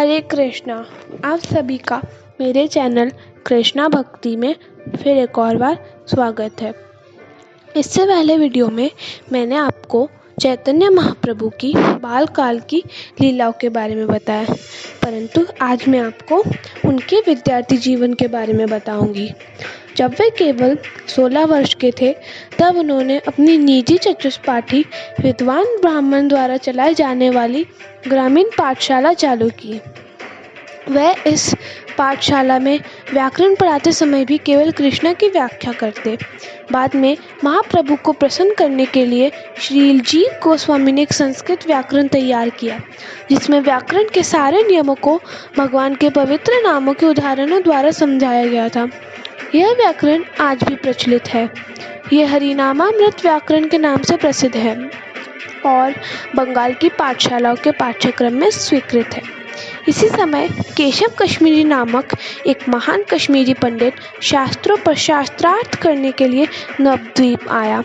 हरे कृष्णा। आप सभी का मेरे चैनल कृष्णा भक्ति में फिर एक और बार स्वागत है। इससे पहले वीडियो में मैंने आपको चैतन्य महाप्रभु की बाल काल की लीलाओं के बारे में बताया, परंतु आज मैं आपको उनके विद्यार्थी जीवन के बारे में बताऊंगी। जब वे केवल 16 वर्ष के थे तब उन्होंने अपनी निजी चतुष्पाठी विद्वान ब्राह्मण द्वारा चलाई जाने वाली ग्रामीण पाठशाला चालू की। वह इस पाठशाला में व्याकरण पढ़ाते समय भी केवल कृष्ण की व्याख्या करते। बाद में महाप्रभु को प्रसन्न करने के लिए श्री जीव गोस्वामी ने एक संस्कृत व्याकरण तैयार किया, जिसमें व्याकरण के सारे नियमों को भगवान के पवित्र नामों के उदाहरणों द्वारा समझाया गया था। यह व्याकरण आज भी प्रचलित है। यह हरिनामामृत व्याकरण के नाम से प्रसिद्ध है और बंगाल की पाठशालाओं के पाठ्यक्रम में स्वीकृत है। इसी समय केशव कश्मीरी नामक एक महान कश्मीरी पंडित शास्त्रों पर शास्त्रार्थ करने के लिए नवद्वीप आया।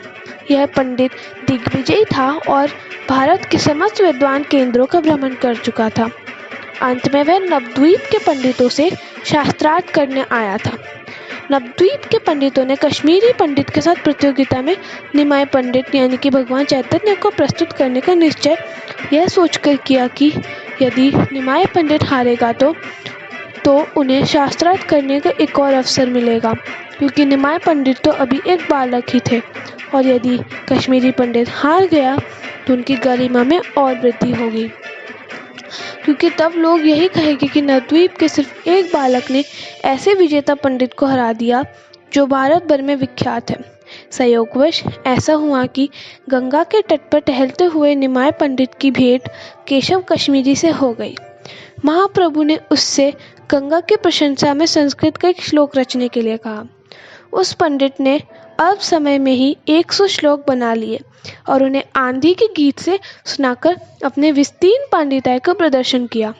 यह पंडित दिग्विजयी था और भारत के समस्त विद्वान केंद्रों का भ्रमण कर चुका था। अंत में वह नवद्वीप के पंडितों से शास्त्रार्थ करने आया था। नवद्वीप के पंडितों ने कश्मीरी पंडित के साथ प्रतियोगिता में निमाय पंडित यानी कि भगवान चैतन्य को प्रस्तुत करने का निश्चय यह सोचकर किया कि यदि निमाय पंडित हारेगा तो उन्हें शास्त्रार्थ करने का एक और अवसर मिलेगा, क्योंकि निमाय पंडित तो अभी एक बालक ही थे, और यदि कश्मीरी पंडित हार गया तो उनकी गरिमा में और वृद्धि होगी, क्योंकि तब लोग यही कहेंगे कि नवद्वीप के सिर्फ एक बालक ने ऐसे विजेता पंडित को हरा दिया जो भारत भर में विख्यात है। संयोगवश ऐसा हुआ कि गंगा के तट पर टहलते हुए निमाय पंडित की भेंट केशव कश्मीरी से हो गई। महाप्रभु ने उससे गंगा की प्रशंसा में संस्कृत का एक श्लोक रचने के लिए कहा। उस पंडित ने अल्प समय में ही 100 श्लोक बना लिए और उन्हें आंधी के गीत से सुनाकर अपने विस्तीर्ण पांडित्य का प्रदर्शन किया।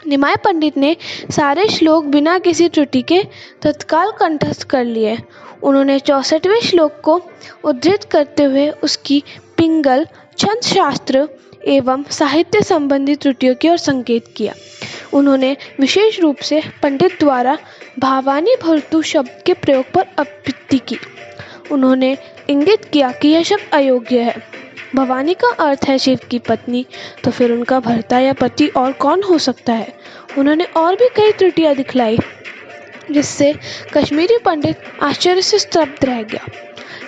निमाय पंडित ने सारे श्लोक बिना किसी त्रुटि के तत्काल कंठस्थ कर लिए। उन्होंने 64वें श्लोक को उद्धृत करते हुए उसकी पिंगल, छंद शास्त्र एवं साहित्य संबंधी त्रुटियों की ओर संकेत किया। उन्होंने विशेष रूप से पंडित द्वारा भावानी भर्तु शब्द के प्रयोग पर आपत्ति की। उन्होंने इंगित किया कि यह शब्द अयोग्य है। भवानी का अर्थ है शिव की पत्नी, तो फिर उनका भर्ता या पति और कौन हो सकता है। उन्होंने और भी कई त्रुटियां दिखलाई, जिससे कश्मीरी पंडित आश्चर्य से स्तब्ध रह गया।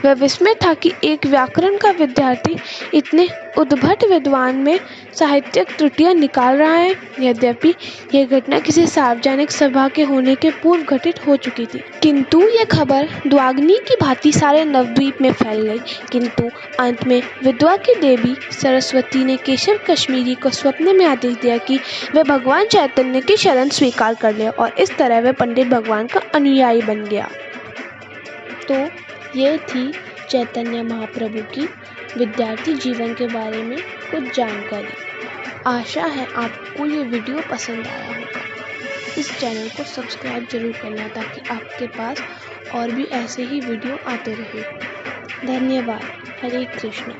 वह विस्मय था कि एक व्याकरण का विद्यार्थी इतने उद्भट विद्वान में साहित्यिक त्रुटियां निकाल रहा है। यद्यपि यह घटना किसी सार्वजनिक सभा के होने के पूर्व घटित हो चुकी थी, किंतु यह खबर द्वाग्नि की भांति सारे नवद्वीप में फैल गई। किंतु अंत में विद्या की देवी सरस्वती ने केशव कश्मीरी को स्वप्न में आदेश दिया कि वह भगवान चैतन्य की शरण स्वीकार कर ले, और इस तरह वह पंडित भगवान का अनुयायी बन गया। तो ये थी चैतन्य महाप्रभु की विद्यार्थी जीवन के बारे में कुछ जानकारी। आशा है आपको ये वीडियो पसंद आया होगा। इस चैनल को सब्सक्राइब जरूर करना ताकि आपके पास और भी ऐसे ही वीडियो आते रहे। धन्यवाद। हरे कृष्णा।